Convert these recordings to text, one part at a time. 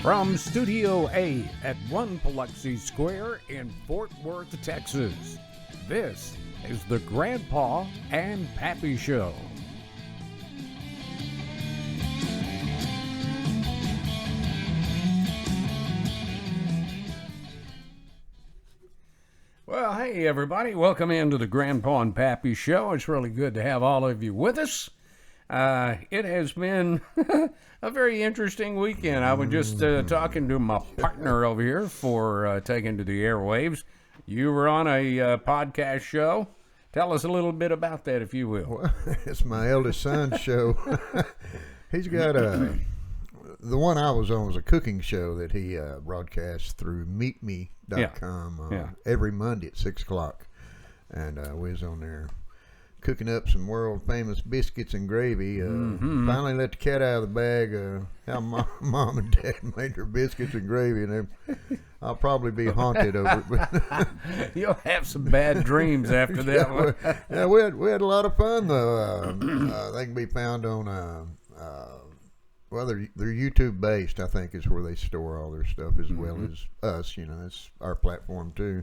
From Studio A at 1 Biloxi Square in Fort Worth, Texas, this is the Grandpa and Pappy Show. Well, hey everybody, welcome into the Grandpa and Pappy Show. It's really good to have all of you with us. It has been a very interesting weekend. I was just talking to my partner over here for taking to the airwaves. You were on a podcast show. Tell us a little bit about that, if you will. Well, it's my eldest son's show. He's got the one I was on was a cooking show that he broadcast through meetme.com every Monday at 6 o'clock. And we was on there cooking up some world famous biscuits and gravy. Finally let the cat out of the bag. How mom and dad made their biscuits and gravy, and I'll probably be haunted over it. You'll have some bad dreams after that one. Yeah, we had a lot of fun though. They can be found on well, they're YouTube based. I think is where they store all their stuff, as well as us. You know, that's our platform too.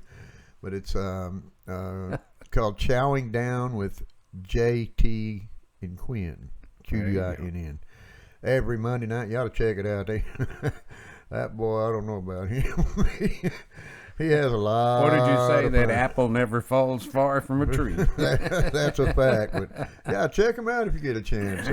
But it's called Chowing Down with JT and Quinn, Quinn. Every Monday night, you ought to check it out. That boy, I don't know about him. He has a lot. What did you say? That fun. Apple never falls far from a tree. That's a fact. But yeah, check him out if you get a chance.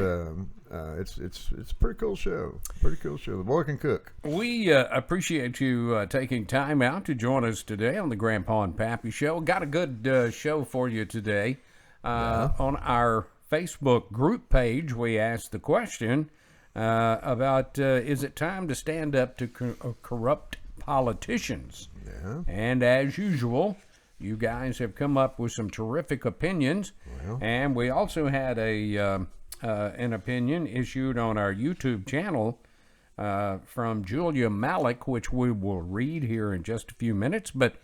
It's a pretty cool show. The boy can cook. We appreciate you taking time out to join us today on the Grandpa and Pappy Show. Got a good show for you today. On our Facebook group page, we asked the question about is it time to stand up to corrupt politicians? Yeah. And as usual, you guys have come up with some terrific opinions. Well, and we also had an opinion issued on our YouTube channel from Julia Malik, which we will read here in just a few minutes. But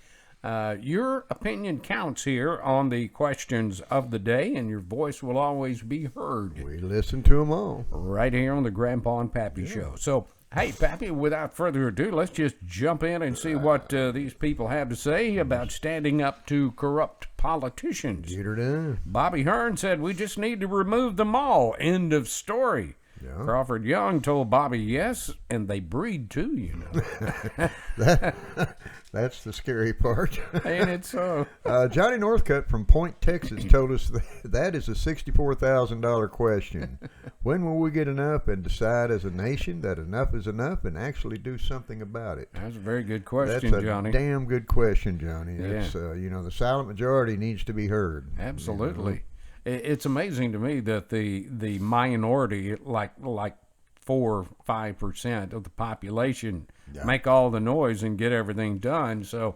your opinion counts here on the questions of the day, and your voice will always be heard. We listen to them all. Right here on the Grandpa and Pappy Show. So, hey, Pappy, without further ado, let's just jump in and see what these people have to say about standing up to corrupt politicians. Get her done. Bobby Hearn said, we just need to remove them all. End of story. Yeah. Crawford Young told Bobby yes, and they breed too, you know. That's the scary part. Ain't it so? Johnny Northcutt from Point, Texas told us that is a $64,000 question. When will we get enough and decide as a nation that enough is enough and actually do something about it? That's a very good question, Johnny. That's a damn good question, Johnny. It's, the silent majority needs to be heard. Absolutely. You know? It's amazing to me that the minority, like 4 or 5% of the population, make all the noise and get everything done. So,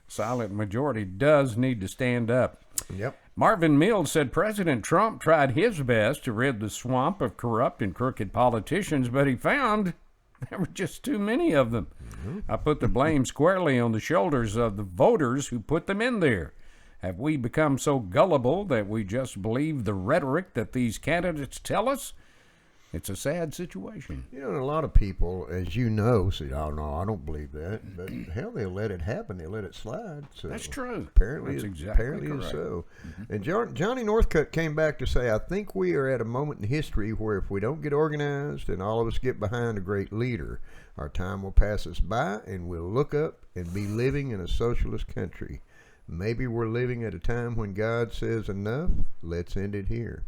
silent majority does need to stand up. Yep. Marvin Mills said President Trump tried his best to rid the swamp of corrupt and crooked politicians, but he found there were just too many of them. I put the blame squarely on the shoulders of the voters who put them in there. Have we become so gullible that we just believe the rhetoric that these candidates tell us? It's a sad situation. You know, and a lot of people, as you know, say, oh, no, I don't believe that. But hell, they'll let it happen. They'll let it slide. So that's true. Apparently, apparently is so. And Johnny Northcutt came back to say, I think we are at a moment in history where if we don't get organized and all of us get behind a great leader, our time will pass us by and we'll look up and be living in a socialist country. Maybe we're living at a time when God says enough, let's end it here.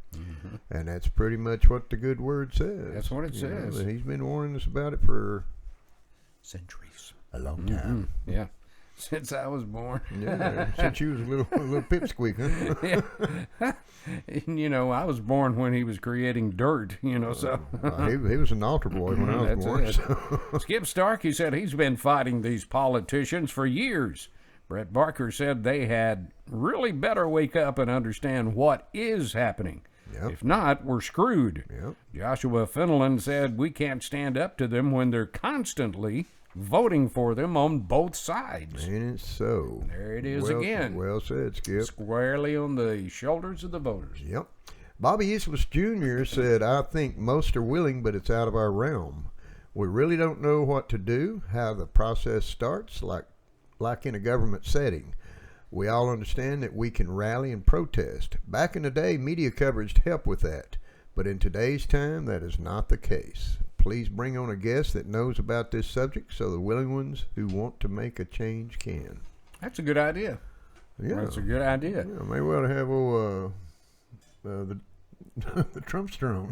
And that's pretty much what the good word says. That's what it says. He's been warning us about it for centuries. A long time. Yeah. Since I was born. Yeah, since you was a little pipsqueak, huh? You know, I was born when he was creating dirt, you know, so. He was an altar boy when I was born. So. Skip Starkey said he's been fighting these politicians for years. Brett Barker said they had really better wake up and understand what is happening. Yep. If not, we're screwed. Yep. Joshua Finland said we can't stand up to them when they're constantly voting for them on both sides. Ain't it so? There it is again. Well said, Skip. Squarely on the shoulders of the voters. Yep. Bobby Eastless Jr. said, I think most are willing, but it's out of our realm. We really don't know what to do, how the process starts, like in a government setting. We all understand that we can rally and protest. Back in the day, media coverage helped with that. But in today's time, that is not the case. Please bring on a guest that knows about this subject so the willing ones who want to make a change can. That's a good idea. Yeah. That's a good idea. Yeah, maybe we ought to have the Trumpster on.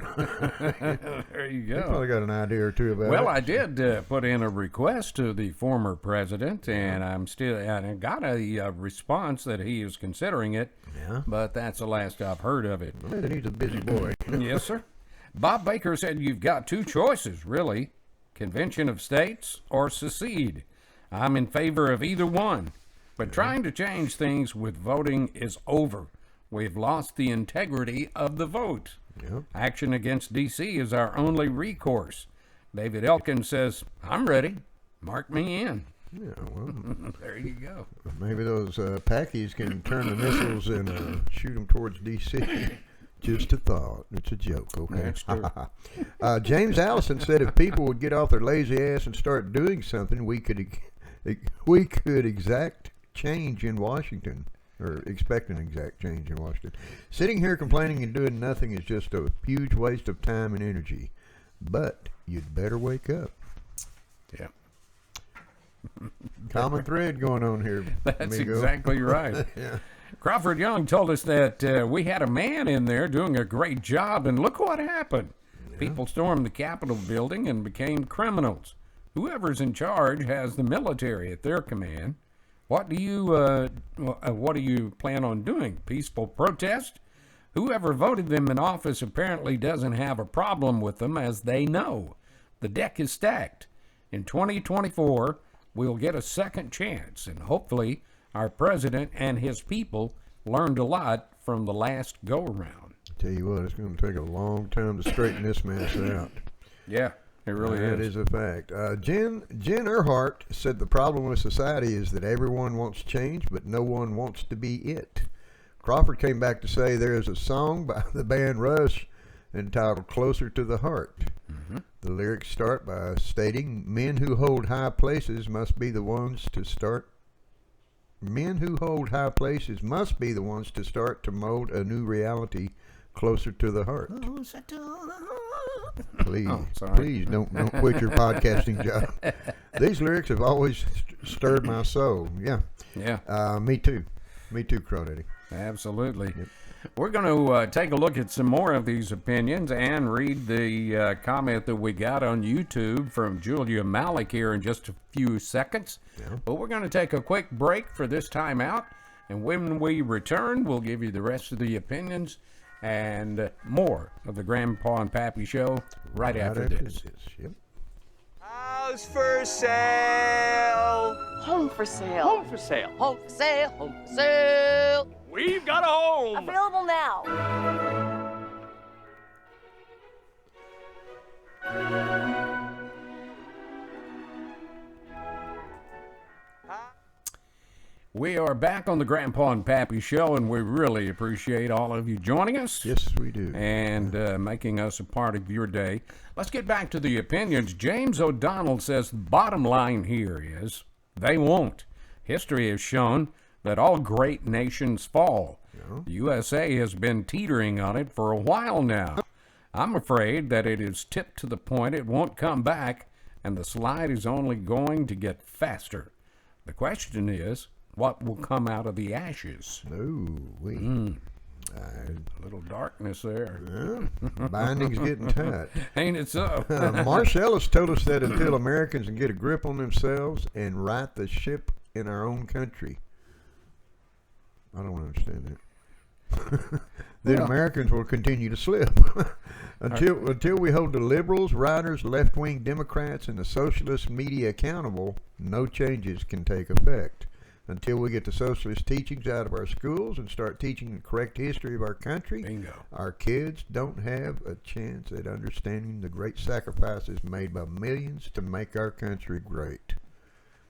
There you He go. probably got an idea or two about it. Well, I did put in a request to the former president, and I got a response that he is considering it, Yeah. but that's the last I've heard of it. Well, he's a busy boy. Yes, sir. Bob Baker said you've got two choices, really. Convention of States or secede. I'm in favor of either one. But trying to change things with voting is over. We've lost the integrity of the vote. Yep. Action against D.C. is our only recourse. David Elkins says, I'm ready. Mark me in. Yeah, well, There you go. maybe those Packies can turn the missiles and shoot them towards D.C. Just a thought. It's a joke, okay? That's true. James Allison said if people would get off their lazy ass and start doing something, we could exact change in Washington, or expect an exact change in Washington. Sitting here complaining and doing nothing is just a huge waste of time and energy. But you'd better wake up. Yeah. Common thread going on here. That's amigo. exactly right. Yeah. Crawford Young told us that we had a man in there doing a great job, and look what happened. People stormed the Capitol building and became criminals. Whoever's in charge has the military at their command. What do you plan on doing? Peaceful protest? Whoever voted them in office apparently doesn't have a problem with them, as they know. The deck is stacked. In 2024, we'll get a second chance, and hopefully our president and his people learned a lot from the last go-around. Tell you what, it's going to take a long time to straighten this mess out. Yeah, it really That is a fact. Jen Earhart said the problem with society is that everyone wants change, but no one wants to be it. Crawford came back to say there is a song by the band Rush entitled Closer to the Heart. Mm-hmm. The lyrics start by stating, men who hold high places must be the ones to start to mold a new reality closer to the heart. Please, please don't quit your podcasting job. These lyrics have always stirred my soul. Yeah. Yeah. Me too, Crawdaddy. Absolutely. Yep. We're going to take a look at some more of these opinions and read the comment that we got on YouTube from Julia Malik here in just a few seconds. Yeah. But we're going to take a quick break for this time out. And when we return, we'll give you the rest of the opinions and more of the Grandpa and Pappy Show right after this. Yep. House for sale. Home for sale. Home for sale. Home for sale. Home for sale. We've got a home. Available now. We are back on the Grandpa and Pappy Show, and we really appreciate all of you joining us. Yes, we do. And making us a part of your day. Let's get back to the opinions. James O'Donnell says the bottom line here is they won't. History has shown that all great nations fall. Yeah. The USA has been teetering on it for a while now. I'm afraid that it is tipped to the point it won't come back, and the slide is only going to get faster. The question is, what will come out of the ashes? A little darkness there. Yeah, binding's getting tight. Ain't it so? Marsh Ellis told us that until Americans can get a grip on themselves and right the ship in our own country. I don't understand that. Then Americans will continue to slip. Until we hold the liberals, writers, left-wing Democrats, and the socialist media accountable, no changes can take effect. Until we get the socialist teachings out of our schools and start teaching the correct history of our country, Bingo. Our kids don't have a chance at understanding the great sacrifices made by millions to make our country great.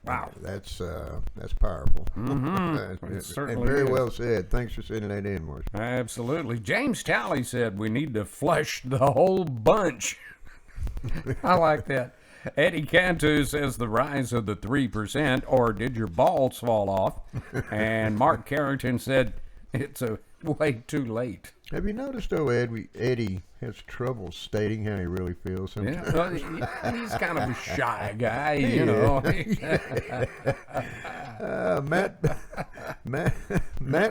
Wow. That's powerful. Mm-hmm. It certainly and very is. well said. Thanks for sending that in, Marshall. Absolutely. James Talley said we need to flush the whole bunch. I like that. Eddie Cantu says the rise of the 3%, or did your balls fall off? And Mark Carrington said it's way too late. Have you noticed, though, Eddie has trouble stating how he really feels sometimes? Yeah, well, he's kind of a shy guy, you know. Matt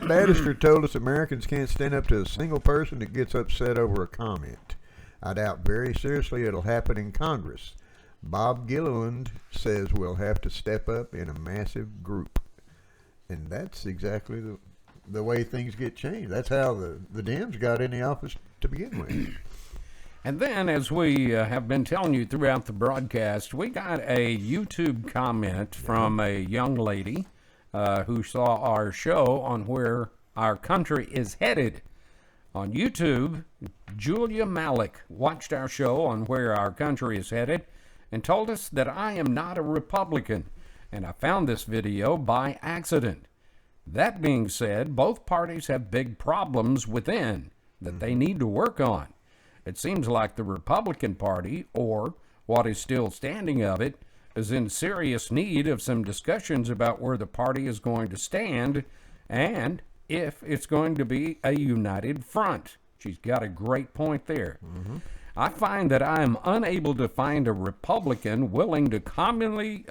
Bannister told us Americans can't stand up to a single person that gets upset over a comment. I doubt very seriously it'll happen in Congress. Bob Gilliland says we'll have to step up in a massive group. And that's exactly the way things get changed. That's how the Dems got in the office to begin with. And then, as we have been telling you throughout the broadcast, we got a YouTube comment from a young lady who saw our show on where our country is headed. On YouTube, Julia Malik watched our show on where our country is headed and told us that I am not a Republican, and I found this video by accident. That being said, both parties have big problems within that they need to work on. It seems like the Republican Party, or what is still standing of it, is in serious need of some discussions about where the party is going to stand and if it's going to be a united front. She's got a great point there. I find that I am unable to find a Republican willing to calmly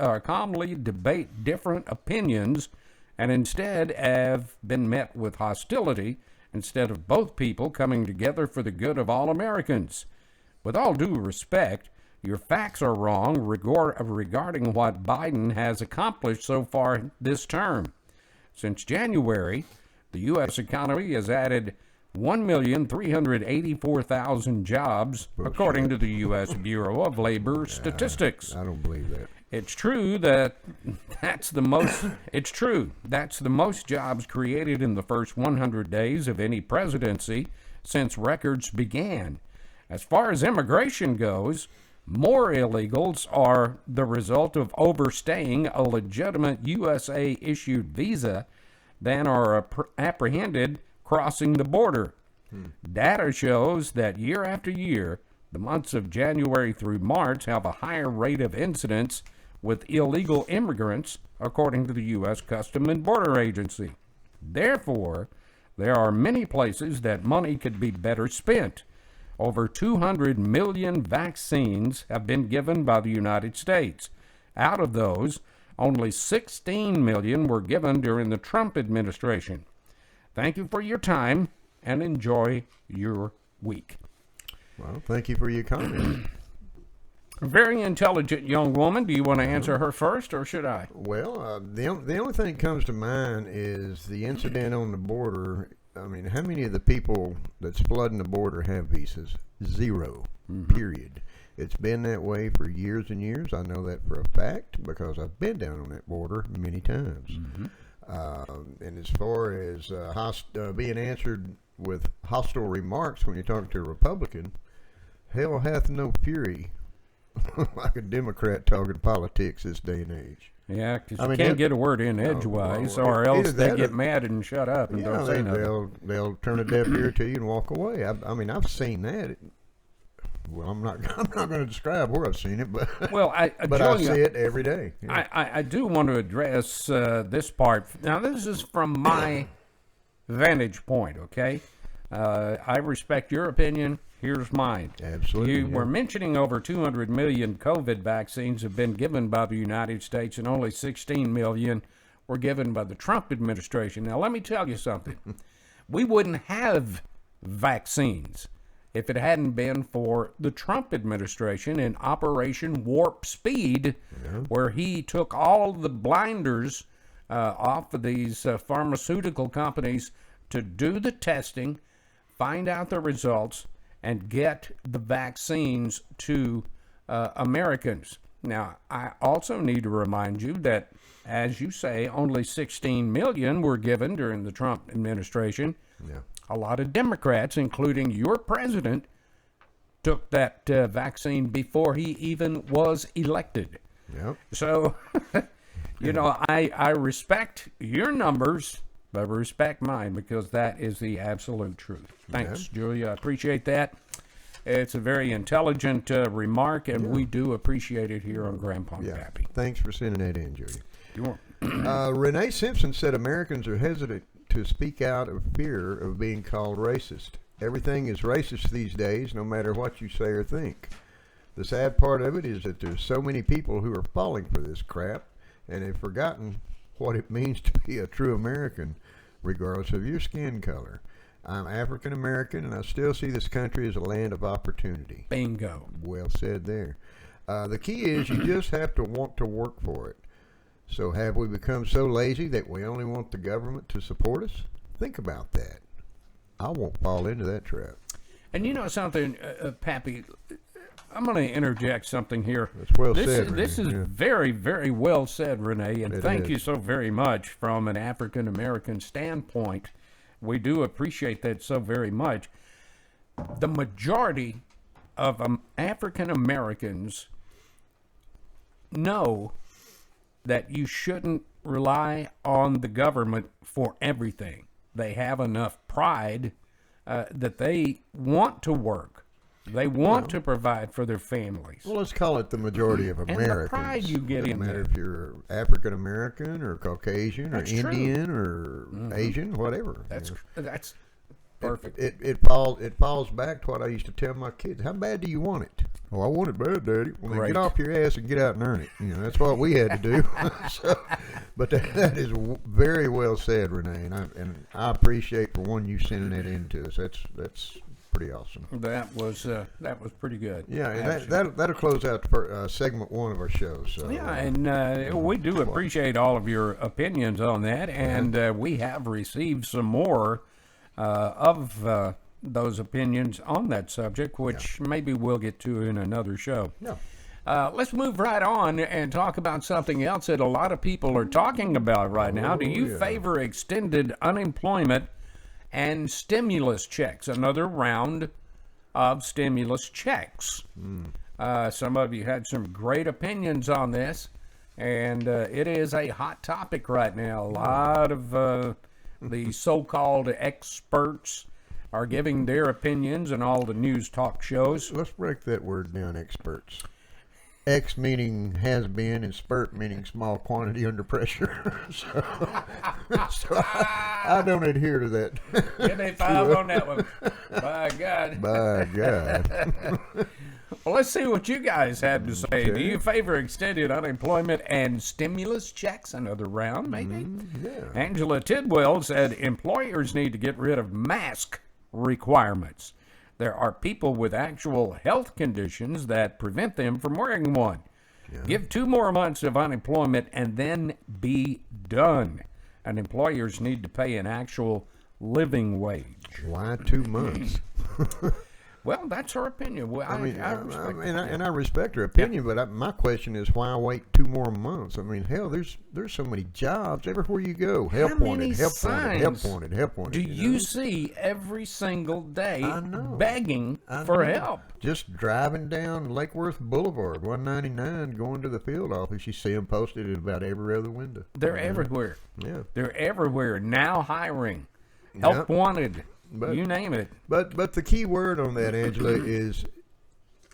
debate different opinions, and instead have been met with hostility instead of both people coming together for the good of all Americans. With all due respect, your facts are wrong regarding what Biden has accomplished so far this term. Since January, the U.S. economy has added 1,384,000 jobs, according to the U.S. Bureau of Labor Statistics. I don't believe that. It's true that's the most jobs created in the first 100 days of any presidency since records began. As far as immigration goes, more illegals are the result of overstaying a legitimate USA-issued visa than are apprehended crossing the border. Data shows that year after year, the months of January through March have a higher rate of incidents with illegal immigrants, according to the U.S. Customs and Border Agency. Therefore, there are many places that money could be better spent. Over 200 million vaccines have been given by the United States. Out of those, only 16 million were given during the Trump administration. Thank you for your time and enjoy your week. Well, thank you for your comment. A very intelligent young woman. Do you want to answer her first, or should I? Well, the only thing that comes to mind is the incident on the border. I mean, how many of the people that's flooding the border have visas? Zero, period. It's been that way for years and years. I know that for a fact because I've been down on that border many times. And as far as being answered with hostile remarks when you're talking to a Republican, hell hath no fury like a Democrat talking politics this day and age. Yeah, because you can't get a word in edgewise, or else they get mad and shut up and don't say nothing. They'll turn a deaf ear to you and walk away. I mean, I've seen that. Well, I'm not going to describe where I've seen it, but but I see it every day. Yeah. I do want to address this part. Now, this is from my vantage point, okay? I respect your opinion. Here's mine. Absolutely. You were mentioning over 200 million COVID vaccines have been given by the United States, and only 16 million were given by the Trump administration. Now, let me tell you something. We wouldn't have vaccines if it hadn't been for the Trump administration in Operation Warp Speed, where he took all the blinders off of these pharmaceutical companies to do the testing, find out the results, and get the vaccines to Americans. Now, I also need to remind you that, as you say, only 16 million were given during the Trump administration. Yeah. A lot of Democrats, including your president, took that vaccine before he even was elected. Yep. So, I respect your numbers, but respect mine, because that is the absolute truth. Thanks, Julia. I appreciate that. It's a very intelligent remark, and we do appreciate it here on Grandpa and Yeah. Pappy. Thanks for sending that in, Jody. Sure. Renee Simpson said Americans are hesitant to speak out of fear of being called racist. Everything is racist these days, no matter what you say or think. The sad part of it is that there's so many people who are falling for this crap, and have forgotten what it means to be a true American, regardless of your skin color. I'm African American, and I still see this country as a land of opportunity. Bingo. Well said there. The key is you just have to want to work for it. So have we become so lazy that we only want the government to support us? Think about that. I won't fall into that trap. And you know something, Pappy, I'm going to interject something here. That's well This said, is Renee. Yeah. very, very well said, Renee, and It thank is. you so very much from an African American standpoint. We do appreciate that so very much. The majority of African Americans know that you shouldn't rely on the government for everything. They have enough pride that they want to work. They want to provide for their families. Well, let's call it the majority of the Americans. pride you get Doesn't in matter there. if you're African American or Caucasian or That's true. Indian or Asian, whatever. That's perfect. It falls back to what I used to tell my kids. How bad do you want it? Oh, I want it bad, Daddy. Well, then Great. get off your ass and get out and earn it. You know, that's what we had to do. But that is very well said, Renee, and I appreciate for one you sending that in to us. That's pretty awesome. That was pretty good. Yeah, and Absolutely. that'll close out segment 1 of our show. So Yeah, and we do appreciate all of your opinions on that, and we have received some more of those opinions on that subject, which maybe we'll get to in another show. yeah. Let's move right on and talk about something else that a lot of people are talking about right now. Do you yeah. favor extended unemployment and stimulus checks? Another round of stimulus checks. Some of you had some great opinions on this, and it is a hot topic right now. A lot of the so-called experts are giving their opinions in all the news talk shows. Let's break that word down, experts. X meaning has been and spurt meaning small quantity under pressure. so I don't adhere to that. Give me 5 on that one. By God. By God. Well, let's see what you guys have to say. Do you favor extended unemployment and stimulus checks? Another round, maybe? Yeah. Angela Tidwell said employers need to get rid of mask requirements. There are people with actual health conditions that prevent them from wearing one. Give 2 more months of unemployment and then be done. And employers need to pay an actual living wage. Why 2 months? Well, that's her opinion. Well, I respect that. I respect her opinion, but my question is, why wait 2 more months? I mean, hell, there's so many jobs everywhere you go. Help How many wanted, help wanted, help signs wanted, help wanted. Do know? you see every single day I know. begging I for know. help? Just driving down Lake Worth Boulevard, 199, going to the field office, you see them posted in about every other window. They're everywhere. Yeah. They're everywhere. Now hiring. Help Yep. wanted. But- you name it. But the key word on that, Angela, is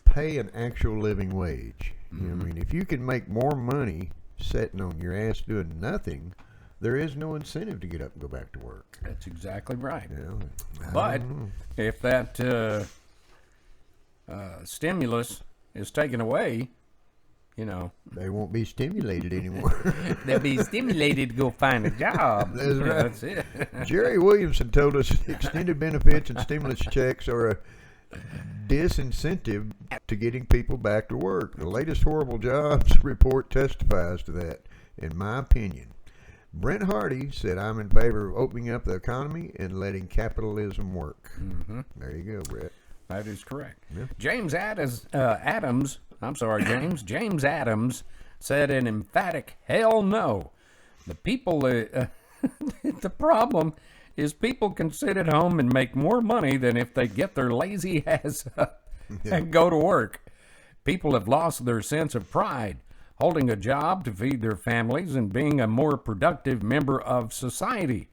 pay an actual living wage. You know what I mean? If you can make more money sitting on your ass doing nothing, there is no incentive to get up and go back to work. That's exactly right. You know? But if that stimulus is taken away, you know, They won't be stimulated anymore. they'll be stimulated to go find a job. That's right. That's it. Jerry Williamson told us extended benefits and stimulus checks are a disincentive to getting people back to work. The latest Horrible Jobs report testifies to that, in my opinion. Brent Hardy said, I'm in favor of opening up the economy and letting capitalism work. There you go, Brett. That is correct. James Adams, James Adams said an emphatic hell no. The people, the problem is people can sit at home and make more money than if they get their lazy ass up and go to work. People have lost their sense of pride, holding a job to feed their families and being a more productive member of society.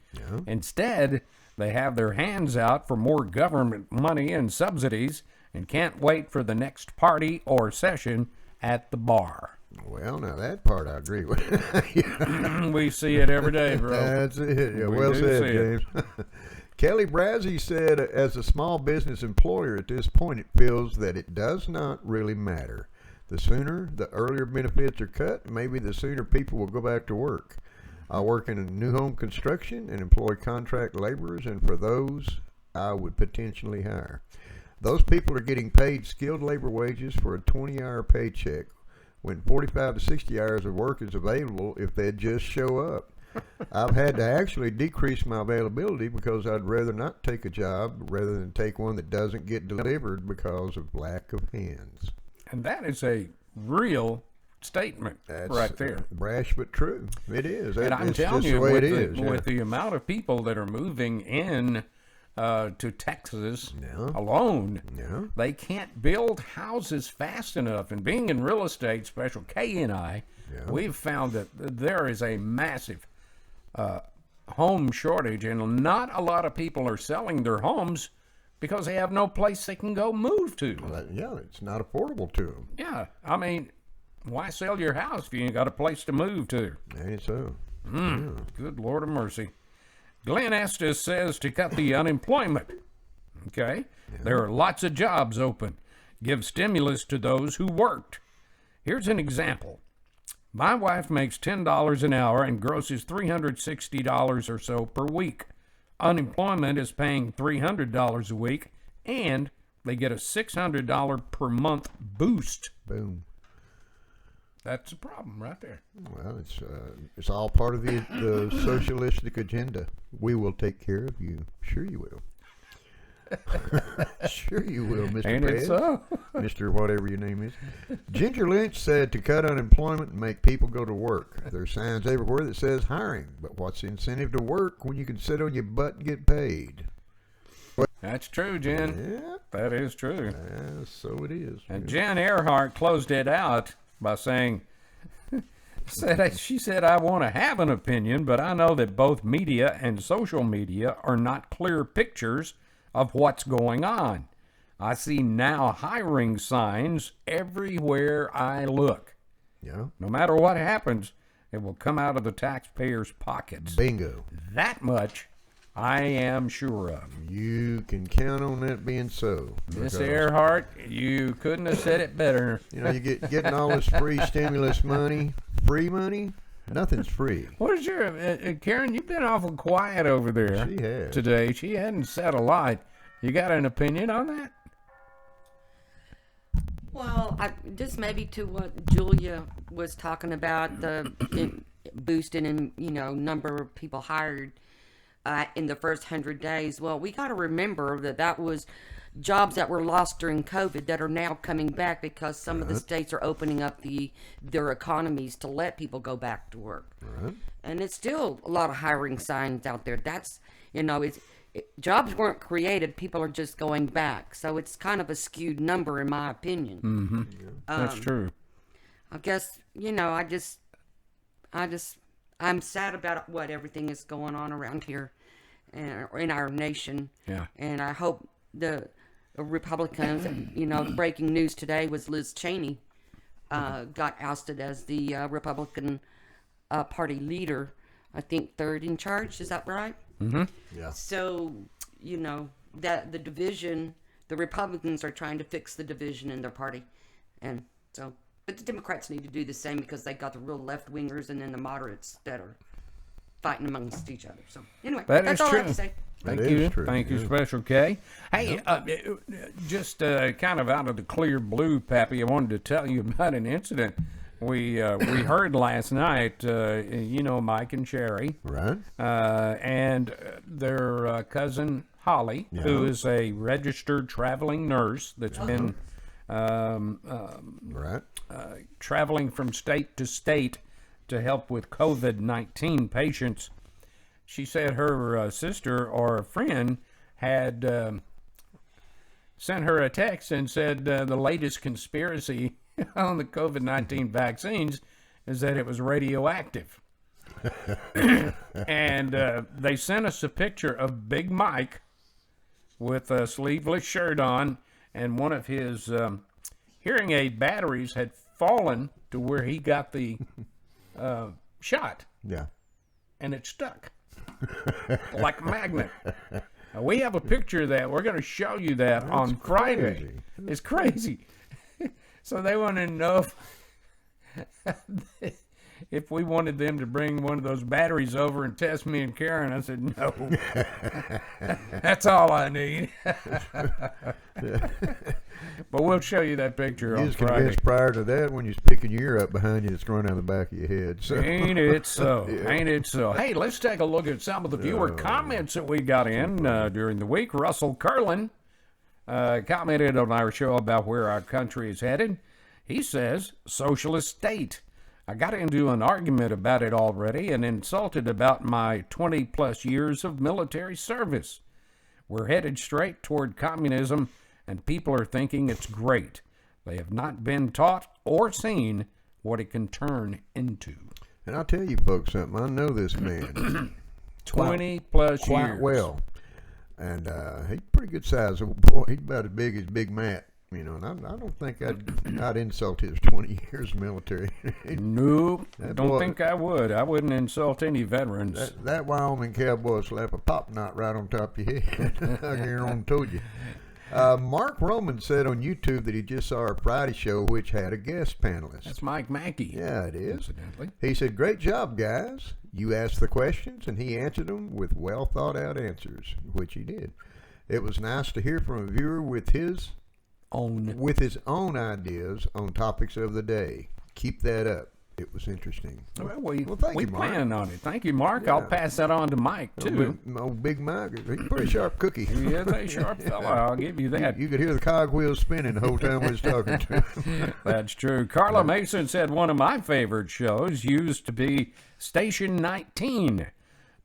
Instead, they have their hands out for more government money and subsidies and can't wait for the next party or session at the bar. Well, now that part I agree with. We see it every day, bro. That's it. Yeah, We well do said, see it. James. Kelly Brazzi said, as a small business employer at this point, it feels that it does not really matter. The sooner, the earlier benefits are cut, maybe the sooner people will go back to work. I work in a new home construction and employ contract laborers, and for those, I would potentially hire. Those people are getting paid skilled labor wages for a 20-hour paycheck when 45 to 60 hours of work is available if they just show up. I've had to actually decrease my availability because I'd rather not take a job rather than take one that doesn't get delivered because of lack of hands. And that is a real statement right there. Brash but true. It is. And I'm It's telling just you, the way with, it is. with the amount of people that are moving in to Texas alone, they can't build houses fast enough. And being in real estate, Special K and I, we've found that there is a massive home shortage, and not a lot of people are selling their homes because they have no place they can go move to. Yeah, it's not affordable to them. Yeah, I mean, why sell your house if you ain't got a place to move to? Ain't so. Good Lord of mercy. Glenn Estes says to cut the unemployment. Okay? There are lots of jobs open. Give stimulus to those who worked. Here's an example. My wife makes $10 an hour and grosses $360 or so per week. Unemployment is paying $300 a week, and they get a $600 per month boost. Boom. That's a problem right there. Well, it's all part of the socialistic agenda. We will take care of you. Sure you will. Sure you will, Mr. Ain't it Pez. so? Mr. whatever your name is. Ginger Lynch said to cut unemployment and make people go to work. There's signs everywhere that says hiring, but what's the incentive to work when you can sit on your butt and get paid? That's true, Jen. Yeah, That is true. so it is. And Jen Earhart closed it out by saying, she said, I want to have an opinion, but I know that both media and social media are not clear pictures of what's going on. I see now hiring signs everywhere I look. Yeah. No matter what happens, it will come out of the taxpayers' pockets. Bingo. That much I am sure of. You can count on that being so. Miss because, Earhart, you couldn't have said it better. you know, you getting all this free stimulus money. Free money? Nothing's free. What is your Karen? You've been awful quiet over there. She has. Today. She hadn't said a lot. You got an opinion on that? Well, just maybe to what Julia was talking about, the boosting in number of people hired in the first 100 days. Well, we got to remember that was jobs that were lost during COVID that are now coming back because some of the states are opening up their economies to let people go back to work. And it's still a lot of hiring signs out there. That's, jobs weren't created, people are just going back. So it's kind of a skewed number in my opinion. Mm-hmm. That's true. I guess, I'm sad about what everything is going on around here in our nation. Yeah. And I hope the Republicans, the breaking news today was Liz Cheney got ousted as the Republican Party leader. I think third in charge. Is that right? Mm-hmm. Yeah. So, that the division, the Republicans are trying to fix the division in their party. And so, but the Democrats need to do the same because they got the real left-wingers and then the moderates that are fighting amongst each other. So, anyway, that's all I have to say. Thank That you. is true, Thank you, yeah. Special K. Hey, just kind of out of the clear blue, Pappy, I wanted to tell you about an incident we heard last night. Mike and Sherry, Right. and their cousin Holly, who is a registered traveling nurse that's been Right. traveling from state to state to help with COVID-19 patients. She said her sister or a friend had sent her a text and said the latest conspiracy on the COVID-19 vaccines is that it was radioactive. And they sent us a picture of Big Mike with a sleeveless shirt on and one of his hearing aid batteries had fallen to where he got the shot, Yeah. and it stuck like a magnet. We have a picture of that. We're going to show you that on Friday. crazy. It's crazy. So they wanted to know if we wanted them to bring one of those batteries over and test me and Karen. I said, no. That's all I need. But we'll show you that picture You on was Friday. convinced prior to that when you're picking your ear up behind you, it's going down the back of your head. So. Ain't it so? Ain't it so? Hey, let's take a look at some of the viewer comments that we got in during the week. Russell Curlin commented on our show about where our country is headed. He says, socialist state. I got into an argument about it already and insulted about my 20-plus years of military service. We're headed straight toward communism, and people are thinking it's great. They have not been taught or seen what it can turn into. And I'll tell you folks something. I know this man 20-plus quite years. well. And he's pretty good size old boy. He's about as big as Big Matt. You know, and I don't think I'd insult his 20 years military. Nope, don't boy- think I would. I wouldn't insult any veterans. That Wyoming cowboy slap a pop knot right on top of your head. I guarantee told you. Mark Roman said on YouTube that he just saw our Friday show, which had a guest panelist. That's Mike Mackey. Yeah, it is. Incidentally. He said, great job, guys. You asked the questions, and he answered them with well-thought-out answers, which he did. It was nice to hear from a viewer with his own ideas on topics of the day. Keep that up. It was interesting. Well, thank we you, Mark. plan on it. Thank you, Mark. I'll pass that on to Mike, too. Old Big Mike, he's a pretty sharp cookie. He is a sharp fella. I'll give you that. You could hear the cogwheels spinning the whole time we was talking to him. That's true. Carla Mason said one of my favorite shows used to be Station 19,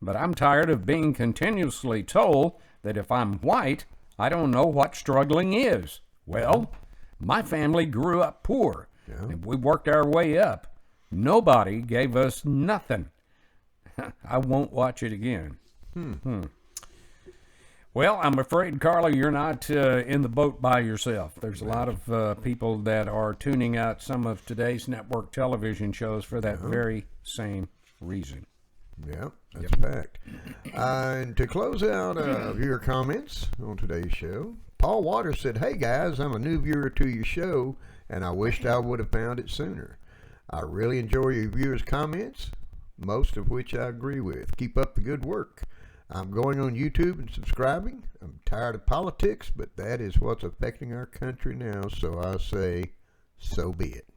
but I'm tired of being continuously told that if I'm white, I don't know what struggling is. Well, my family grew up poor, and we worked our way up. Nobody gave us nothing. I won't watch it again. Well, I'm afraid, Carla, you're not in the boat by yourself. There's a lot of people that are tuning out some of today's network television shows for that very same reason. Yeah, that's a fact. And to close out viewer comments on today's show, Paul Waters said, hey guys, I'm a new viewer to your show, and I wished I would have found it sooner. I really enjoy your viewers' comments, most of which I agree with. Keep up the good work. I'm going on YouTube and subscribing. I'm tired of politics, but that is what's affecting our country now, so I say, so be it.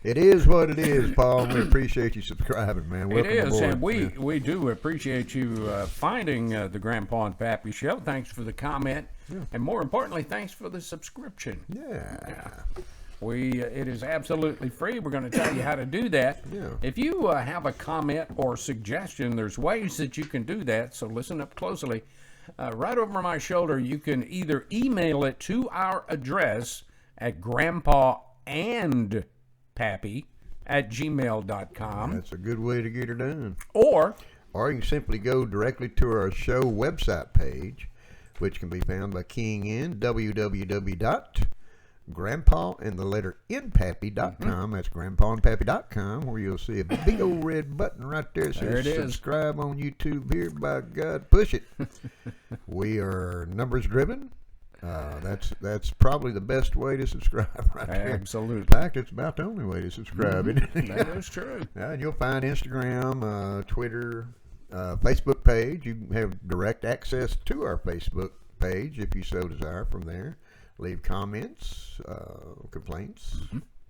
It is what it is, Paul. We appreciate you subscribing, man. Welcome It is, aboard. and we do appreciate you finding the Grandpa and Pappy Show. Thanks for the comment, and more importantly, thanks for the subscription. Yeah. It is absolutely free. We're going to tell you how to do that. Yeah. If you have a comment or suggestion, there's ways that you can do that, so listen up closely. Right over my shoulder, you can either email it to our address at grandpaandpappy@gmail.com. That's a good way to get her done. Or Or you can simply go directly to our show website page, which can be found by keying in www.grandpaandthenpappy.com. That's grandpaandpappy.com, where you'll see a big old red button right there. That There it says is. subscribe on YouTube here. By God, push it. We are numbers driven. That's probably the best way to subscribe right there. absolutely. In fact, it's about the only way to subscribe. That is true. And you'll find Instagram, Twitter, Facebook page. You can have direct access to our Facebook page if you so desire from there. Leave comments, complaints,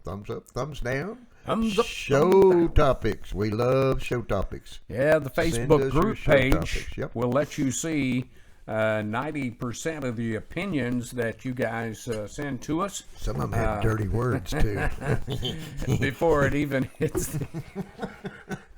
thumbs up, thumbs down. Thumbs up, Show thumbs down. topics. We love show topics. Yeah, the Send Facebook us your group show page topics. Yep. will let you see 90% of the opinions that you guys send to us Some of them have dirty words too. before it even hits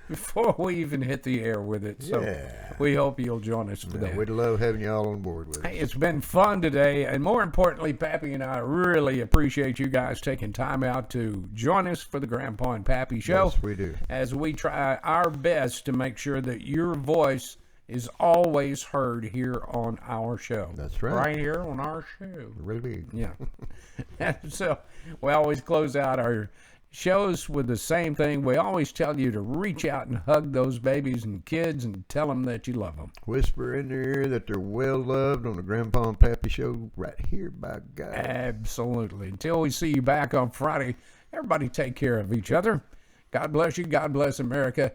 before we even hit the air with it. So Yeah. we hope you'll join us for that. We'd love having you all on board with us. Hey, it's been fun today, and more importantly, Pappy and I really appreciate you guys taking time out to join us for the Grandpa and Pappy Show. Yes, we do. As we try our best to make sure that your voice is always heard here on our show. That's right. Right here on our show. Really big. Yeah. So we always close out our shows with the same thing. We always tell you to reach out and hug those babies and kids and tell them that you love them. Whisper in their ear that they're well loved on the Grandpa and Pappy Show right here by God. Absolutely. Until we see you back on Friday, everybody take care of each other. God bless you. God bless America.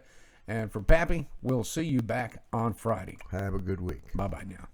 And for Pappy, we'll see you back on Friday. Have a good week. Bye-bye now.